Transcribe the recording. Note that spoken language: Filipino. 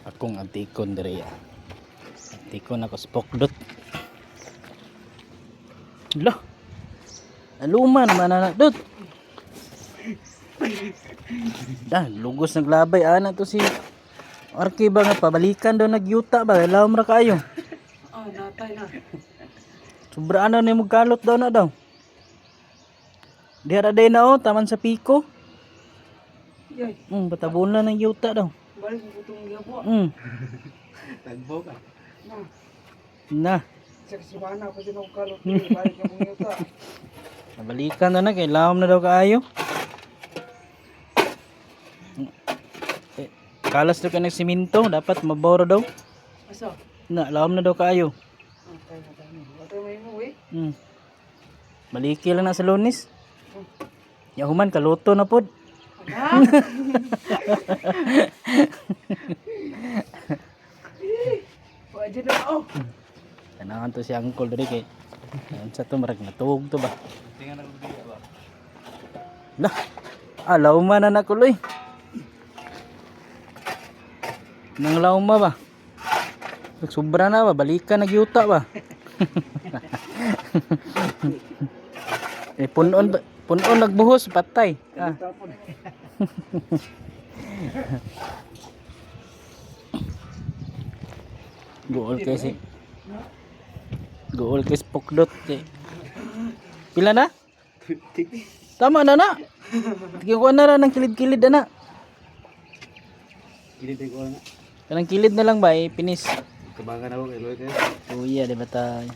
Akong antikon diri. Antikon ako spokdot. Lah. Aluman man anak dot. Dah lugos naglabay ana to si Arki ba nga pabalikan daw nagyuta ba lawom ra kaayo. Ah, natay na. Sobra ano ni magkalot daw na daw. Diha day na oh taman sa piko. Yay, Batabon na ng yuta daw. balik mo itong gabo. Tagbo ka. Na. Saksiwana ko din ang kalot. Balik ka mong yuta. Nabalikan na kay lawom na daw kaayo. Kalas daw ka ng siminto, dapat maboro daw. Asa? Na, lawom na daw kaayo. Natay na tayo. Natay may mo eh. Maliki lang na sa Lunes. Yahuman kaluto na pod. Ano? Wala dyan na ako. Kanahan to si Uncle diri kay. Sa to marag natug to ba. Tingnan ako dito ba. Lah. Lawman na nakuloy. Nang lawma ba? Sobra na ba? Balikan nagyuta ba? Punon nagbuhos patay. Tapon. Gool kay spokdot kay. Pila na? Tama na na. Tigikuan na ng kilid-kilid na. Hindi ko na. Kanang kilid na lang ba, pinis. Kabangan ako kay Lloyd. Kuya, di ba tayo?